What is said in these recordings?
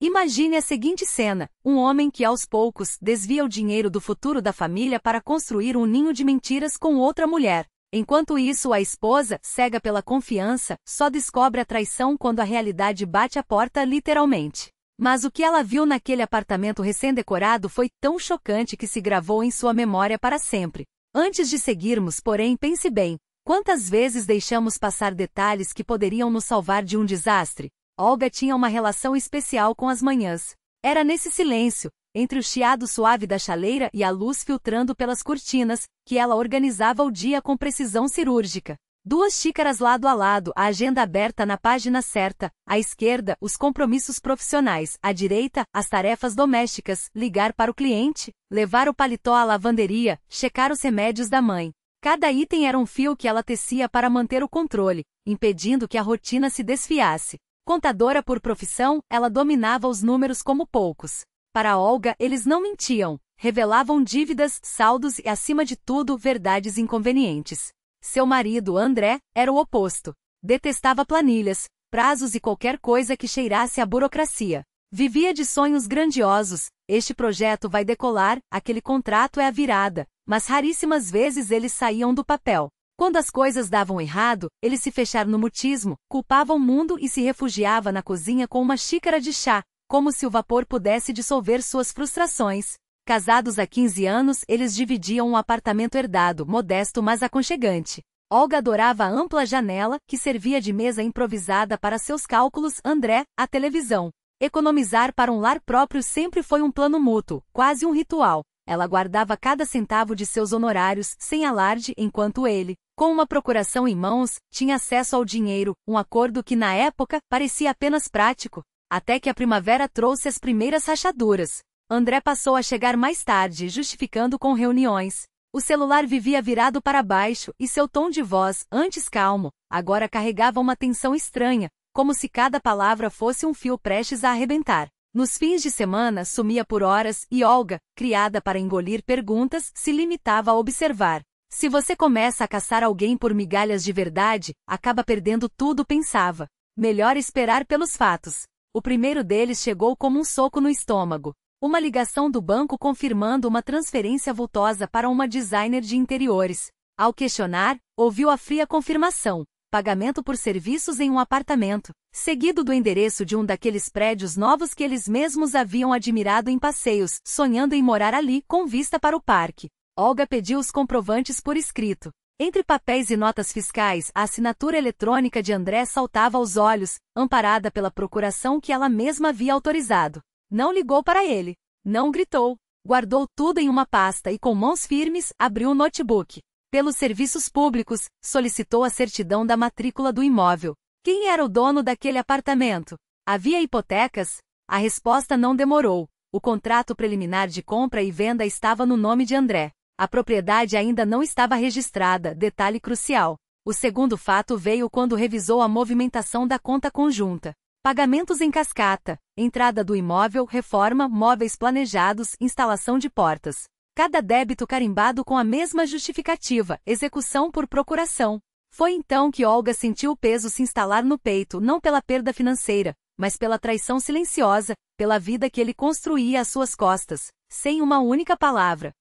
Imagine a seguinte cena: um homem que aos poucos desvia o dinheiro do futuro da família para construir um ninho de mentiras com outra mulher. Enquanto isso, a esposa, cega pela confiança, só descobre a traição quando a realidade bate a porta literalmente. Mas o que ela viu naquele apartamento recém-decorado foi tão chocante que se gravou em sua memória para sempre. Antes de seguirmos, porém, pense bem: quantas vezes deixamos passar detalhes que poderiam nos salvar de um desastre? Olga tinha uma relação especial com as manhãs. Era nesse silêncio, entre o chiado suave da chaleira e a luz filtrando pelas cortinas, que ela organizava o dia com precisão cirúrgica. 2 xícaras lado a lado, a agenda aberta na página certa, à esquerda, os compromissos profissionais, à direita, as tarefas domésticas, ligar para o cliente, levar o paletó à lavanderia, checar os remédios da mãe. Cada item era um fio que ela tecia para manter o controle, impedindo que a rotina se desfiasse. Contadora por profissão, ela dominava os números como poucos. Para Olga, eles não mentiam, revelavam dívidas, saldos e, acima de tudo, verdades inconvenientes. Seu marido, André, era o oposto. Detestava planilhas, prazos e qualquer coisa que cheirasse a burocracia. Vivia de sonhos grandiosos: este projeto vai decolar, aquele contrato é a virada, mas raríssimas vezes eles saíam do papel. Quando as coisas davam errado, ele se fechava no mutismo, culpava o mundo e se refugiava na cozinha com uma xícara de chá, como se o vapor pudesse dissolver suas frustrações. Casados há 15 anos, eles dividiam um apartamento herdado, modesto mas aconchegante. Olga adorava a ampla janela, que servia de mesa improvisada para seus cálculos. André, a televisão. Economizar para um lar próprio sempre foi um plano mútuo, quase um ritual. Ela guardava cada centavo de seus honorários, sem alarde, enquanto ele, com uma procuração em mãos, tinha acesso ao dinheiro, um acordo que na época parecia apenas prático, até que a primavera trouxe as primeiras rachaduras. André passou a chegar mais tarde, justificando com reuniões. O celular vivia virado para baixo, e seu tom de voz, antes calmo, agora carregava uma tensão estranha, como se cada palavra fosse um fio prestes a arrebentar. Nos fins de semana, sumia por horas, e Olga, criada para engolir perguntas, se limitava a observar. Se você começa a caçar alguém por migalhas de verdade, acaba perdendo tudo, pensava. Melhor esperar pelos fatos. O primeiro deles chegou como um soco no estômago. Uma ligação do banco confirmando uma transferência vultosa para uma designer de interiores. Ao questionar, ouviu a fria confirmação: pagamento por serviços em um apartamento, seguido do endereço de um daqueles prédios novos que eles mesmos haviam admirado em passeios, sonhando em morar ali com vista para o parque. Olga pediu os comprovantes por escrito. Entre papéis e notas fiscais, a assinatura eletrônica de André saltava aos olhos, amparada pela procuração que ela mesma havia autorizado. Não ligou para ele. Não gritou. Guardou tudo em uma pasta e, com mãos firmes, abriu o notebook. Pelos serviços públicos, solicitou a certidão da matrícula do imóvel. Quem era o dono daquele apartamento? Havia hipotecas? A resposta não demorou. O contrato preliminar de compra e venda estava no nome de André. A propriedade ainda não estava registrada, detalhe crucial. O segundo fato veio quando revisou a movimentação da conta conjunta. Pagamentos em cascata, entrada do imóvel, reforma, móveis planejados, instalação de portas. Cada débito carimbado com a mesma justificativa: execução por procuração. Foi então que Olga sentiu o peso se instalar no peito, não pela perda financeira, mas pela traição silenciosa, pela vida que ele construía às suas costas, sem uma única palavra.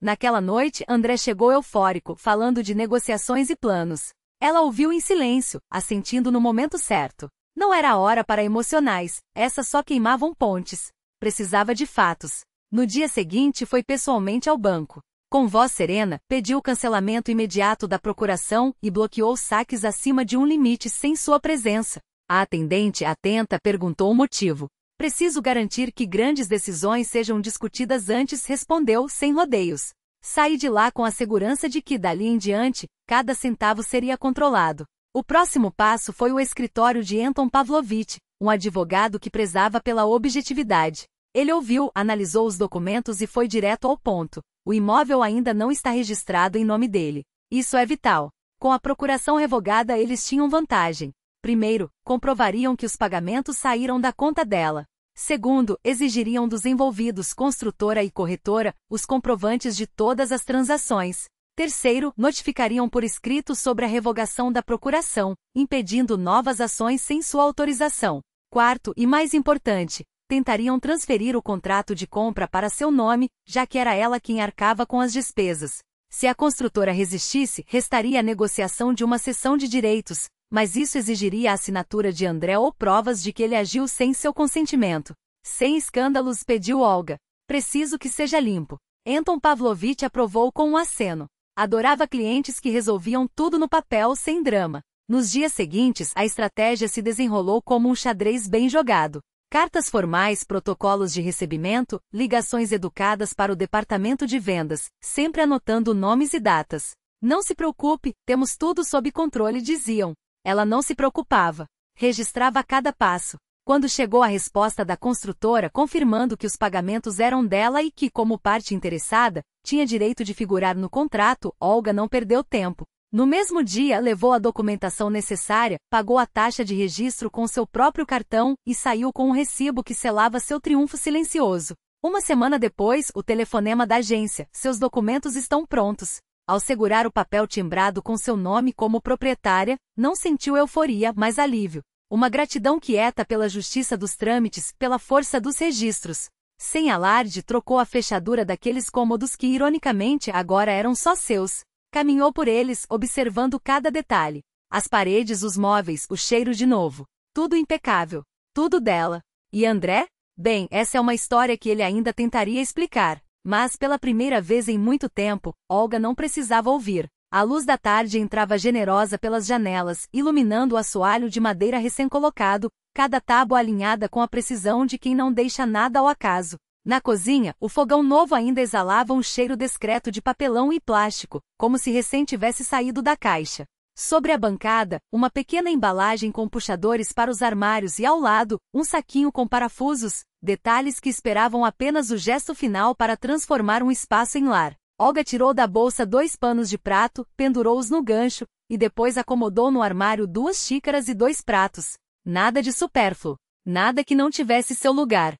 Naquela noite, André chegou eufórico, falando de negociações e planos. Ela ouviu em silêncio, assentindo no momento certo. Não era a hora para emocionais, essas só queimavam pontes. Precisava de fatos. No dia seguinte foi pessoalmente ao banco. Com voz serena, pediu o cancelamento imediato da procuração e bloqueou saques acima de um limite sem sua presença. A atendente, atenta, perguntou o motivo. Preciso garantir que grandes decisões sejam discutidas antes, respondeu, sem rodeios. Saí de lá com a segurança de que, dali em diante, cada centavo seria controlado. O próximo passo foi o escritório de Anton Pavlovich, um advogado que prezava pela objetividade. Ele ouviu, analisou os documentos e foi direto ao ponto. O imóvel ainda não está registrado em nome dele. Isso é vital. Com a procuração revogada, eles tinham vantagem. Primeiro, comprovariam que os pagamentos saíram da conta dela. Segundo, exigiriam dos envolvidos, construtora e corretora, os comprovantes de todas as transações. Terceiro, notificariam por escrito sobre a revogação da procuração, impedindo novas ações sem sua autorização. Quarto, e mais importante, tentariam transferir o contrato de compra para seu nome, já que era ela quem arcava com as despesas. Se a construtora resistisse, restaria a negociação de uma cessão de direitos, mas isso exigiria a assinatura de André ou provas de que ele agiu sem seu consentimento. Sem escândalos, pediu Olga. Preciso que seja limpo. Anton Pavlovich aprovou com um aceno. Adorava clientes que resolviam tudo no papel sem drama. Nos dias seguintes, a estratégia se desenrolou como um xadrez bem jogado. Cartas formais, protocolos de recebimento, ligações educadas para o departamento de vendas, sempre anotando nomes e datas. Não se preocupe, temos tudo sob controle, diziam. Ela não se preocupava. Registrava a cada passo. Quando chegou a resposta da construtora confirmando que os pagamentos eram dela e que, como parte interessada, tinha direito de figurar no contrato, Olga não perdeu tempo. No mesmo dia, levou a documentação necessária, pagou a taxa de registro com seu próprio cartão e saiu com um recibo que selava seu triunfo silencioso. Uma semana depois, o telefonema da agência: seus documentos estão prontos. Ao segurar o papel timbrado com seu nome como proprietária, não sentiu euforia, mas alívio. Uma gratidão quieta pela justiça dos trâmites, pela força dos registros. Sem alarde, trocou a fechadura daqueles cômodos que, ironicamente, agora eram só seus. Caminhou por eles, observando cada detalhe. As paredes, os móveis, o cheiro de novo. Tudo impecável. Tudo dela. E André? Bem, essa é uma história que ele ainda tentaria explicar. Mas, pela primeira vez em muito tempo, Olga não precisava ouvir. A luz da tarde entrava generosa pelas janelas, iluminando o assoalho de madeira recém-colocado, cada tábua alinhada com a precisão de quem não deixa nada ao acaso. Na cozinha, o fogão novo ainda exalava um cheiro discreto de papelão e plástico, como se recém tivesse saído da caixa. Sobre a bancada, uma pequena embalagem com puxadores para os armários e ao lado, um saquinho com parafusos, detalhes que esperavam apenas o gesto final para transformar um espaço em lar. Olga tirou da bolsa 2 panos de prato, pendurou-os no gancho, e depois acomodou no armário 2 xícaras e 2 pratos. Nada de supérfluo. Nada que não tivesse seu lugar.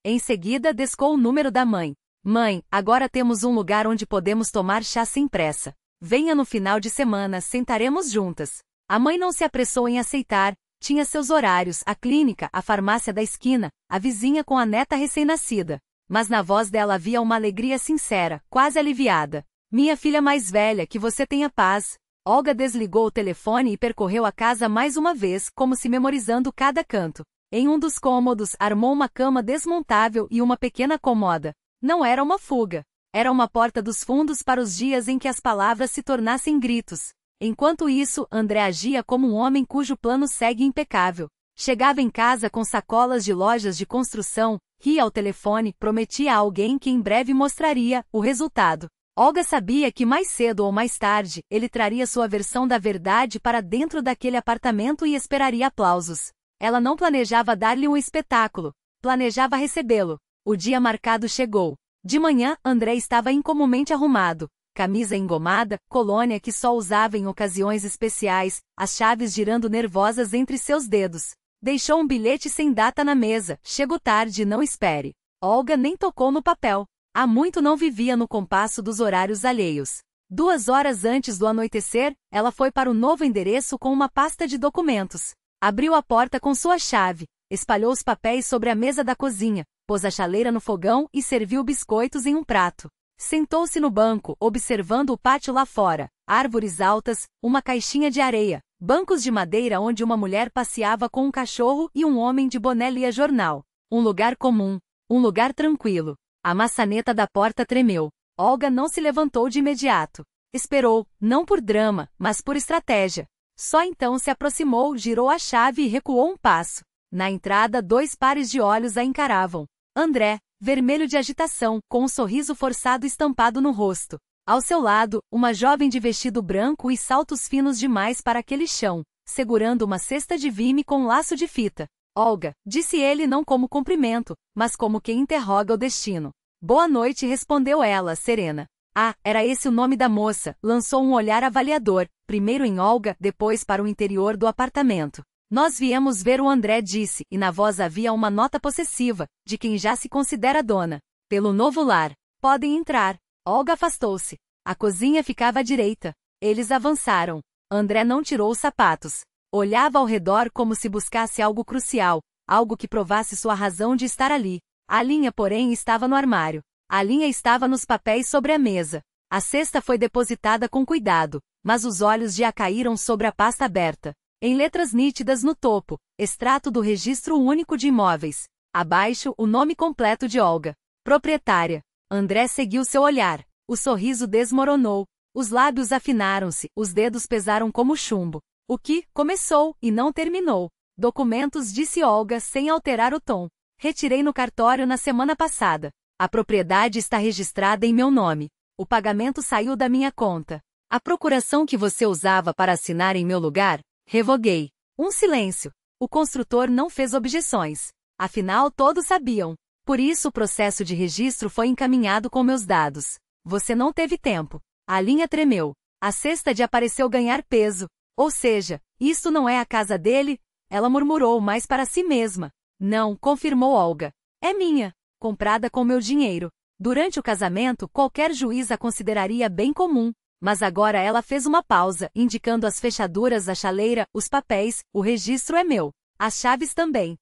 Em seguida descou o número da mãe. Mãe, agora temos um lugar onde podemos tomar chá sem pressa. Venha no final de semana, sentaremos juntas. A mãe não se apressou em aceitar, tinha seus horários, a clínica, a farmácia da esquina, a vizinha com a neta recém-nascida. Mas na voz dela havia uma alegria sincera, quase aliviada. Minha filha mais velha, que você tenha paz. Olga desligou o telefone e percorreu a casa mais uma vez, como se memorizando cada canto. Em um dos cômodos, armou uma cama desmontável e uma pequena comoda. Não era uma fuga. Era uma porta dos fundos para os dias em que as palavras se tornassem gritos. Enquanto isso, André agia como um homem cujo plano segue impecável. Chegava em casa com sacolas de lojas de construção, ria ao telefone, prometia a alguém que em breve mostraria o resultado. Olga sabia que mais cedo ou mais tarde, ele traria sua versão da verdade para dentro daquele apartamento e esperaria aplausos. Ela não planejava dar-lhe um espetáculo, planejava recebê-lo. O dia marcado chegou. De manhã, André estava incomumente arrumado. Camisa engomada, colônia que só usava em ocasiões especiais, as chaves girando nervosas entre seus dedos. Deixou um bilhete sem data na mesa: chego tarde, não espere. Olga nem tocou no papel. Há muito não vivia no compasso dos horários alheios. 2 horas antes do anoitecer, ela foi para o novo endereço com uma pasta de documentos. Abriu a porta com sua chave, espalhou os papéis sobre a mesa da cozinha, pôs a chaleira no fogão e serviu biscoitos em um prato. Sentou-se no banco, observando o pátio lá fora, árvores altas, uma caixinha de areia, bancos de madeira onde uma mulher passeava com um cachorro e um homem de boné lia jornal. Um lugar comum, um lugar tranquilo. A maçaneta da porta tremeu. Olga não se levantou de imediato. Esperou, não por drama, mas por estratégia. Só então se aproximou, girou a chave e recuou um passo. Na entrada, 2 pares de olhos a encaravam. André, vermelho de agitação, com um sorriso forçado estampado no rosto. Ao seu lado, uma jovem de vestido branco e saltos finos demais para aquele chão, segurando uma cesta de vime com um laço de fita. Olga, disse ele não como cumprimento, mas como quem interroga o destino. Boa noite, respondeu ela, serena. Ah, era esse o nome da moça, lançou um olhar avaliador, primeiro em Olga, depois para o interior do apartamento. Nós viemos ver o André, disse, e na voz havia uma nota possessiva, de quem já se considera dona. Pelo novo lar. Podem entrar. Olga afastou-se. A cozinha ficava à direita. Eles avançaram. André não tirou os sapatos. Olhava ao redor como se buscasse algo crucial, algo que provasse sua razão de estar ali. A linha, porém, estava no armário. A linha estava nos papéis sobre a mesa. A cesta foi depositada com cuidado, mas os olhos já caíram sobre a pasta aberta. Em letras nítidas no topo, extrato do Registro Único de Imóveis. Abaixo, o nome completo de Olga. Proprietária. André seguiu seu olhar. O sorriso desmoronou. Os lábios afinaram-se, os dedos pesaram como chumbo. O que começou e não terminou. Documentos, disse Olga sem alterar o tom. Retirei no cartório na semana passada. A propriedade está registrada em meu nome. O pagamento saiu da minha conta. A procuração que você usava para assinar em meu lugar, revoguei. Um silêncio. O construtor não fez objeções. Afinal, todos sabiam. Por isso o processo de registro foi encaminhado com meus dados. Você não teve tempo. A linha tremeu. A cesta de apareceu ganhar peso. Ou seja, isto não é a casa dele? Ela murmurou mais para si mesma. Não, confirmou Olga. É minha. Comprada com meu dinheiro. Durante o casamento, qualquer juiz a consideraria bem comum. Mas agora ela fez uma pausa, indicando as fechaduras, a chaleira, os papéis. O registro é meu. As chaves também.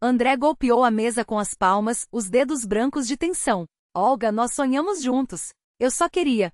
André golpeou a mesa com as palmas, os dedos brancos de tensão. Olga, nós sonhamos juntos. Eu só queria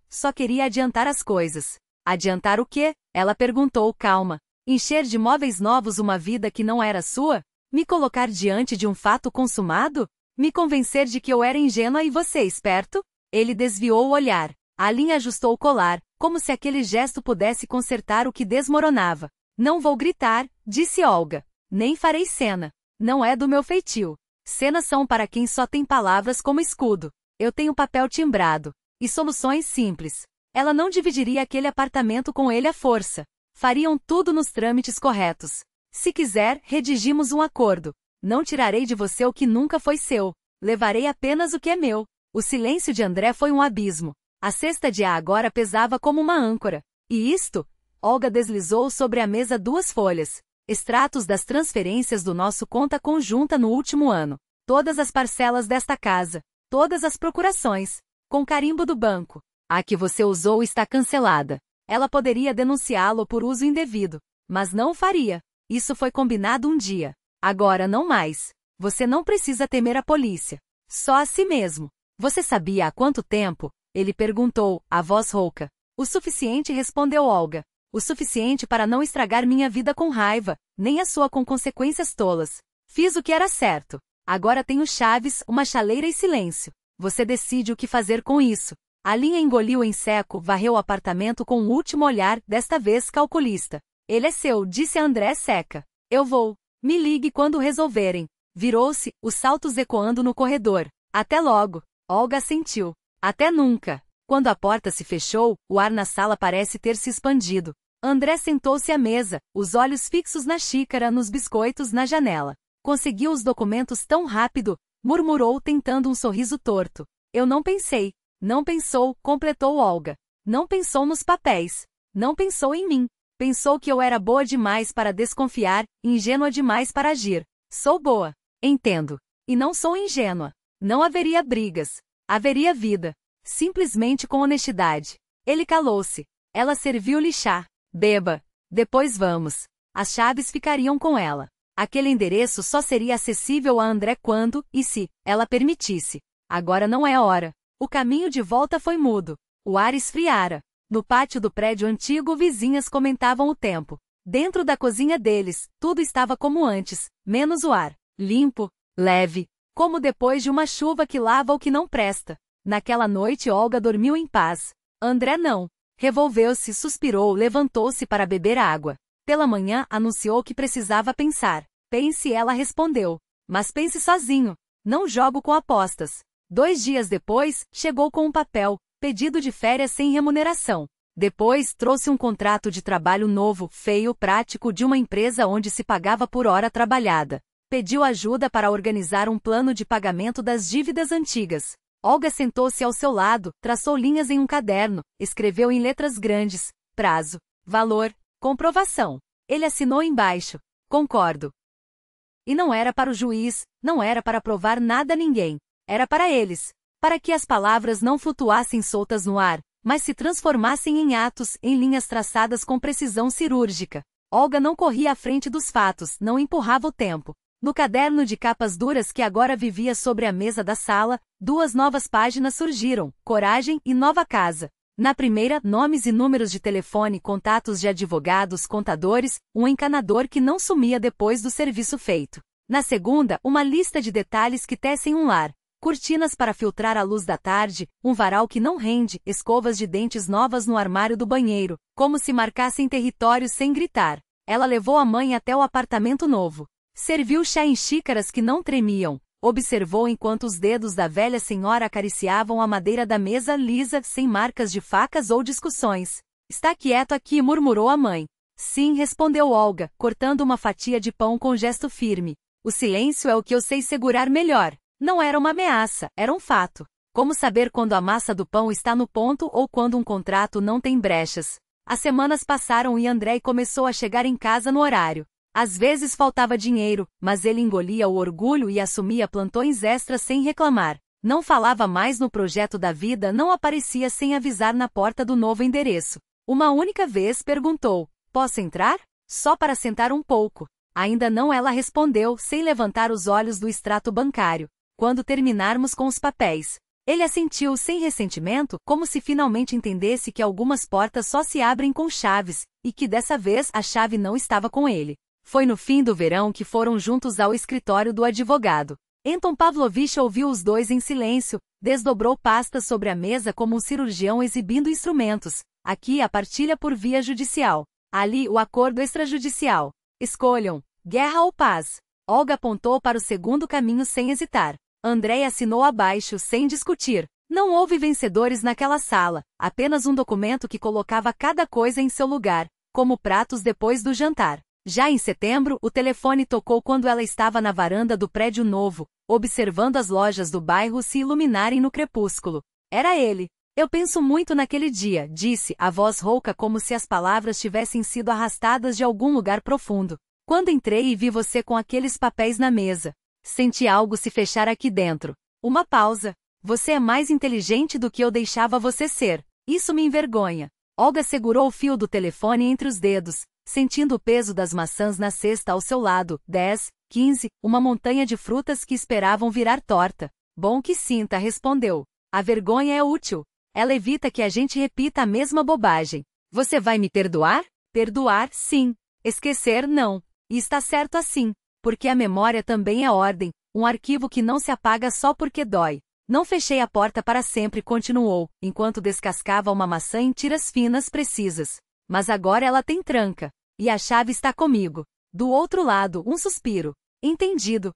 adiantar as coisas. Adiantar o quê? Ela perguntou calma. Encher de móveis novos uma vida que não era sua? Me colocar diante de um fato consumado? Me convencer de que eu era ingênua e você esperto? Ele desviou o olhar. A linha ajustou o colar, como se aquele gesto pudesse consertar o que desmoronava. Não vou gritar, disse Olga. Nem farei cena. Não é do meu feitio. Cenas são para quem só tem palavras como escudo. Eu tenho papel timbrado. E soluções simples. Ela não dividiria aquele apartamento com ele à força. Fariam tudo nos trâmites corretos. Se quiser, redigimos um acordo. Não tirarei de você o que nunca foi seu. Levarei apenas o que é meu. O silêncio de André foi um abismo. A cesta de A agora pesava como uma âncora. E isto? Olga deslizou sobre a mesa 2 folhas. Extratos das transferências do nosso conta conjunta no último ano. Todas as parcelas desta casa. Todas as procurações. Com carimbo do banco. A que você usou está cancelada. Ela poderia denunciá-lo por uso indevido. Mas não o faria. Isso foi combinado um dia. Agora não mais. Você não precisa temer a polícia. Só a si mesmo. Você sabia há quanto tempo? Ele perguntou, a voz rouca. O suficiente, respondeu Olga. O suficiente para não estragar minha vida com raiva, nem a sua com consequências tolas. Fiz o que era certo. Agora tenho chaves, uma chaleira e silêncio. Você decide o que fazer com isso. A linha engoliu em seco, varreu o apartamento com um último olhar, desta vez calculista. Ele é seu, disse André seca. Eu vou. Me ligue quando resolverem. Virou-se, os saltos ecoando no corredor. Até logo. Olga assentiu. Até nunca. Quando a porta se fechou, o ar na sala parece ter se expandido. André sentou-se à mesa, os olhos fixos na xícara, nos biscoitos, na janela. Conseguiu os documentos tão rápido, murmurou tentando um sorriso torto. Eu não pensei. Não pensou, completou Olga. Não pensou nos papéis. Não pensou em mim. Pensou que eu era boa demais para desconfiar, ingênua demais para agir. Sou boa. Entendo. E não sou ingênua. Não haveria brigas. Haveria vida. Simplesmente com honestidade. Ele calou-se. Ela serviu-lhe chá. Beba. Depois vamos. As chaves ficariam com ela. Aquele endereço só seria acessível a André quando, e se, ela permitisse. Agora não é hora. O caminho de volta foi mudo. O ar esfriara. No pátio do prédio antigo, vizinhas comentavam o tempo. Dentro da cozinha deles, tudo estava como antes, menos o ar. Limpo, leve, como depois de uma chuva que lava o que não presta. Naquela noite Olga dormiu em paz. André não. Revolveu-se, suspirou, levantou-se para beber água. Pela manhã anunciou que precisava pensar. Pense, ela respondeu. Mas pense sozinho. Não jogo com apostas. 2 dias depois, chegou com um papel, pedido de férias sem remuneração. Depois, trouxe um contrato de trabalho novo, feio, prático, de uma empresa onde se pagava por hora trabalhada. Pediu ajuda para organizar um plano de pagamento das dívidas antigas. Olga sentou-se ao seu lado, traçou linhas em um caderno, escreveu em letras grandes, prazo, valor, comprovação. Ele assinou embaixo. Concordo. E não era para o juiz, não era para provar nada a ninguém. Era para eles. Para que as palavras não flutuassem soltas no ar, mas se transformassem em atos, em linhas traçadas com precisão cirúrgica. Olga não corria à frente dos fatos, não empurrava o tempo. No caderno de capas duras que agora vivia sobre a mesa da sala, 2 novas páginas surgiram: coragem e nova casa. Na primeira, nomes e números de telefone, contatos de advogados, contadores, um encanador que não sumia depois do serviço feito. Na segunda, uma lista de detalhes que tecem um lar. Cortinas para filtrar a luz da tarde, um varal que não rende, escovas de dentes novas no armário do banheiro, como se marcassem território sem gritar. Ela levou a mãe até o apartamento novo. Serviu chá em xícaras que não tremiam. Observou enquanto os dedos da velha senhora acariciavam a madeira da mesa lisa, sem marcas de facas ou discussões. Está quieto aqui, murmurou a mãe. Sim, respondeu Olga, cortando uma fatia de pão com gesto firme. O silêncio é o que eu sei segurar melhor. Não era uma ameaça, era um fato. Como saber quando a massa do pão está no ponto ou quando um contrato não tem brechas? As semanas passaram e Andrei começou a chegar em casa no horário. Às vezes faltava dinheiro, mas ele engolia o orgulho e assumia plantões extras sem reclamar. Não falava mais no projeto da vida, não aparecia sem avisar na porta do novo endereço. Uma única vez perguntou: posso entrar? Só para sentar um pouco. Ainda não, ela respondeu, sem levantar os olhos do extrato bancário. Quando terminarmos com os papéis. Ele assentiu sem ressentimento, como se finalmente entendesse que algumas portas só se abrem com chaves, e que dessa vez a chave não estava com ele. Foi no fim do verão que foram juntos ao escritório do advogado. Anton Pavlovich ouviu os dois em silêncio, desdobrou pastas sobre a mesa como um cirurgião exibindo instrumentos. Aqui a partilha por via judicial. Ali o acordo extrajudicial. Escolham, guerra ou paz. Olga apontou para o segundo caminho sem hesitar. Andrei assinou abaixo, sem discutir. Não houve vencedores naquela sala, apenas um documento que colocava cada coisa em seu lugar, como pratos depois do jantar. Já em setembro, o telefone tocou quando ela estava na varanda do prédio novo, observando as lojas do bairro se iluminarem no crepúsculo. Era ele. Eu penso muito naquele dia, disse, a voz rouca como se as palavras tivessem sido arrastadas de algum lugar profundo. Quando entrei e vi você com aqueles papéis na mesa. Senti algo se fechar aqui dentro. Uma pausa. Você é mais inteligente do que eu deixava você ser. Isso me envergonha. Olga segurou o fio do telefone entre os dedos, sentindo o peso das maçãs na cesta ao seu lado. 10, 15, uma montanha de frutas que esperavam virar torta. Bom que sinta, respondeu. A vergonha é útil. Ela evita que a gente repita a mesma bobagem. Você vai me perdoar? Perdoar, sim. Esquecer, não. E está certo assim. Porque a memória também é ordem, um arquivo que não se apaga só porque dói. Não fechei a porta para sempre, continuou, enquanto descascava uma maçã em tiras finas precisas. Mas agora ela tem tranca. E a chave está comigo. Do outro lado, um suspiro. Entendido.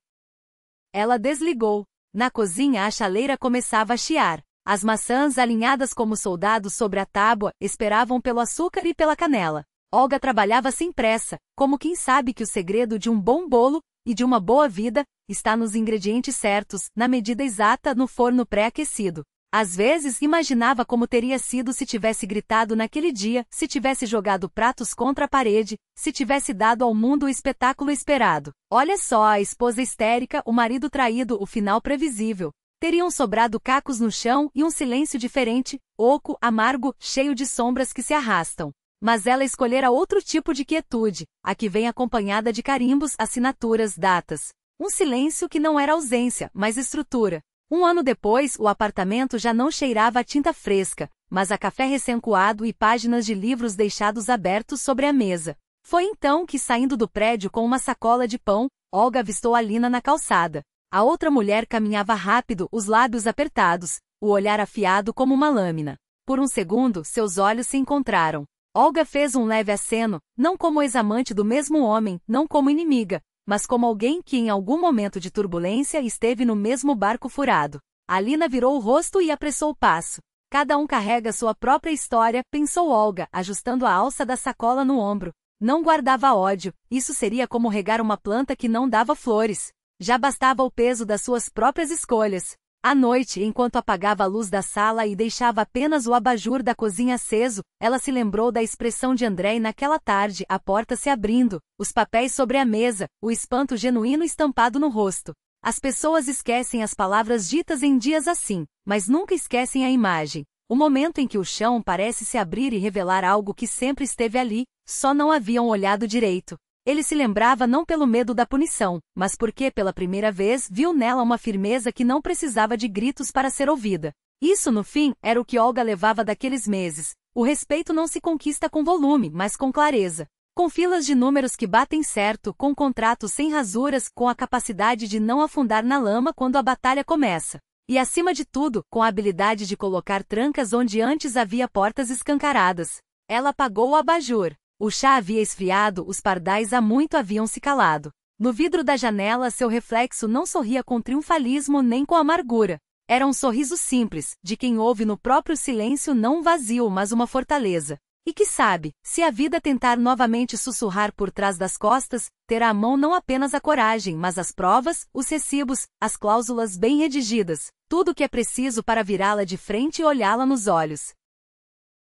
Ela desligou. Na cozinha a chaleira começava a chiar. As maçãs, alinhadas como soldados sobre a tábua, esperavam pelo açúcar e pela canela. Olga trabalhava sem pressa, como quem sabe que o segredo de um bom bolo, e de uma boa vida, está nos ingredientes certos, na medida exata, no forno pré-aquecido. Às vezes imaginava como teria sido se tivesse gritado naquele dia, se tivesse jogado pratos contra a parede, se tivesse dado ao mundo o espetáculo esperado. Olha só, a esposa histérica, o marido traído, o final previsível. Teriam sobrado cacos no chão e um silêncio diferente, oco, amargo, cheio de sombras que se arrastam. Mas ela escolhera outro tipo de quietude, a que vem acompanhada de carimbos, assinaturas, datas. Um silêncio que não era ausência, mas estrutura. 1 ano depois, o apartamento já não cheirava a tinta fresca, mas a café recém-coado e páginas de livros deixados abertos sobre a mesa. Foi então que, saindo do prédio com uma sacola de pão, Olga avistou Alina na calçada. A outra mulher caminhava rápido, os lábios apertados, o olhar afiado como uma lâmina. Por um segundo, seus olhos se encontraram. Olga fez um leve aceno, não como ex-amante do mesmo homem, não como inimiga, mas como alguém que em algum momento de turbulência esteve no mesmo barco furado. Alina virou o rosto e apressou o passo. Cada um carrega sua própria história, pensou Olga, ajustando a alça da sacola no ombro. Não guardava ódio, isso seria como regar uma planta que não dava flores. Já bastava o peso das suas próprias escolhas. À noite, enquanto apagava a luz da sala e deixava apenas o abajur da cozinha aceso, ela se lembrou da expressão de Andrei naquela tarde, a porta se abrindo, os papéis sobre a mesa, o espanto genuíno estampado no rosto. As pessoas esquecem as palavras ditas em dias assim, mas nunca esquecem a imagem. O momento em que o chão parece se abrir e revelar algo que sempre esteve ali, só não haviam olhado direito. Ele se lembrava não pelo medo da punição, mas porque pela primeira vez viu nela uma firmeza que não precisava de gritos para ser ouvida. Isso, no fim, era o que Olga levava daqueles meses. O respeito não se conquista com volume, mas com clareza. Com filas de números que batem certo, com contratos sem rasuras, com a capacidade de não afundar na lama quando a batalha começa. E, acima de tudo, com a habilidade de colocar trancas onde antes havia portas escancaradas. Ela apagou o abajur. O chá havia esfriado, os pardais há muito haviam se calado. No vidro da janela seu reflexo não sorria com triunfalismo nem com amargura. Era um sorriso simples, de quem ouve no próprio silêncio não um vazio mas uma fortaleza. E que sabe, se a vida tentar novamente sussurrar por trás das costas, terá à mão não apenas a coragem mas as provas, os recibos, as cláusulas bem redigidas, tudo o que é preciso para virá-la de frente e olhá-la nos olhos.